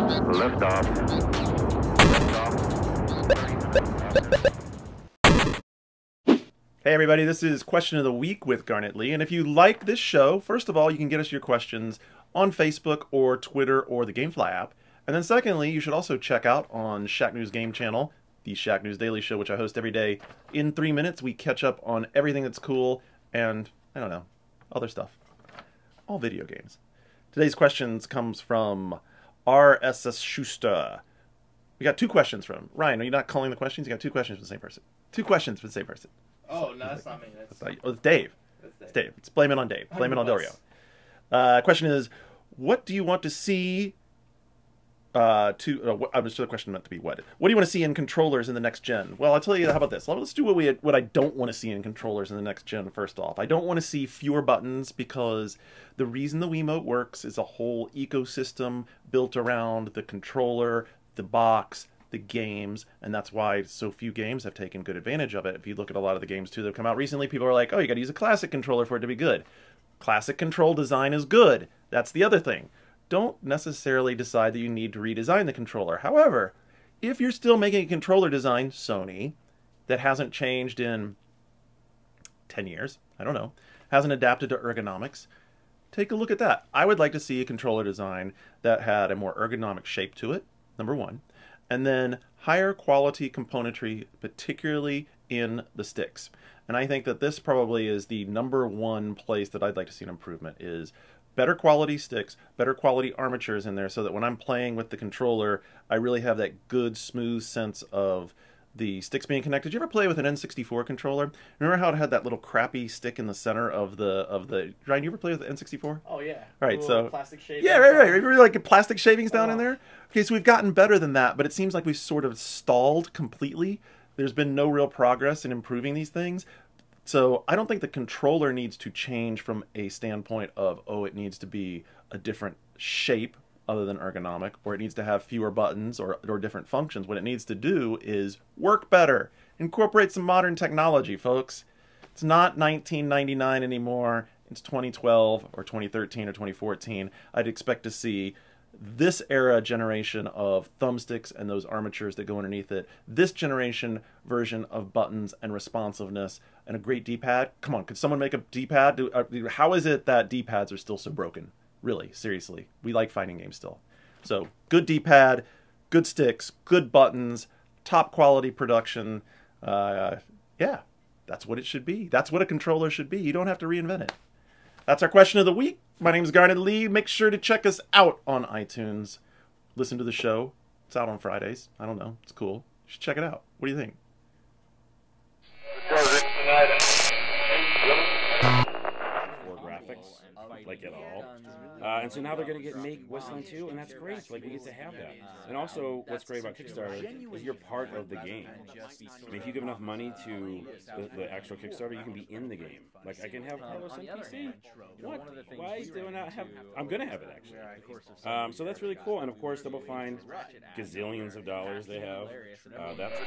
Liftoff. Hey everybody, this is Question of the Week with Garnett Lee, and if you like this show, first of all, you can get us your questions on Facebook or Twitter or the Gamefly app, and then secondly, you should also check out on Shack News Game Channel, the Shack News Daily Show, which I host every day. In 3 minutes, we catch up on everything that's cool and, I don't know, other stuff. All video games. Today's questions comes from RSS Schuster. We got 2 questions from Ryan. Are you not calling the questions? You got 2 questions for the same person. 2 questions for the same person. Oh, no, that's not me. It's Dave. It's Dave. It's blame it on Dave. Blame it on Del Rio. Question is, what do you want to see I'm sure the question meant to be what? What do you want to see in controllers in the next gen? Well, I'll tell you, how about this? Let's do what I don't want to see in controllers in the next gen first off. I don't want to see fewer buttons because the reason the Wiimote works is a whole ecosystem built around the controller, the box, the games, and that's why so few games have taken good advantage of it. If you look at a lot of the games too that have come out recently, people are like, oh, you got to use a classic controller for it to be good. Classic control design is good. That's the other thing. Don't necessarily decide that you need to redesign the controller. However, if you're still making a controller design, Sony, that hasn't changed in 10 years, I don't know, hasn't adapted to ergonomics, take a look at that. I would like to see a controller design that had a more ergonomic shape to it, number one, and then higher quality componentry, particularly in the sticks. And I think that this probably is the number one place that I'd like to see an improvement is better quality sticks, better quality armatures in there so that when I'm playing with the controller, I really have that good, smooth sense of the sticks being connected. Did you ever play with an N64 controller? Remember how it had that little crappy stick in the center of the Ryan, you ever play with the N64? Oh, yeah. All right, so plastic shavings. Yeah, right. Remember like plastic shavings down in there? Okay, so we've gotten better than that, but it seems like we've sort of stalled completely. There's been no real progress in improving these things. So I don't think the controller needs to change from a standpoint of, oh, it needs to be a different shape other than ergonomic, or it needs to have fewer buttons or different functions. What it needs to do is work better. Incorporate some modern technology, folks. It's not 1999 anymore. It's 2012 or 2013 or 2014. I'd expect to see this era generation of thumbsticks and those armatures that go underneath it, this generation version of buttons and responsiveness and a great D-pad. Come on, could someone make a D-pad? How is it that D-pads are still so broken? Really, seriously. We like fighting games still. So, good D-pad, good sticks, good buttons, top quality production. Yeah, that's what it should be. That's what a controller should be. You don't have to reinvent it. That's our question of the week. My name is Garnett Lee. Make sure to check us out on iTunes. Listen to the show. It's out on Fridays. I don't know. It's cool. You should check it out. What do you think? For graphics, like at all. And so now they're going to get Make Whistling too, and that's great. Like, we get to have that. And also, what's great about Kickstarter is you're part of the game. I mean, if you give enough money to the actual Kickstarter, you can be in the game. Like, I can have Carlos on PC. What? Why do I not have? I'm going to have it, actually. So that's really cool. And of course, Double Fine, gazillions of dollars they have. That's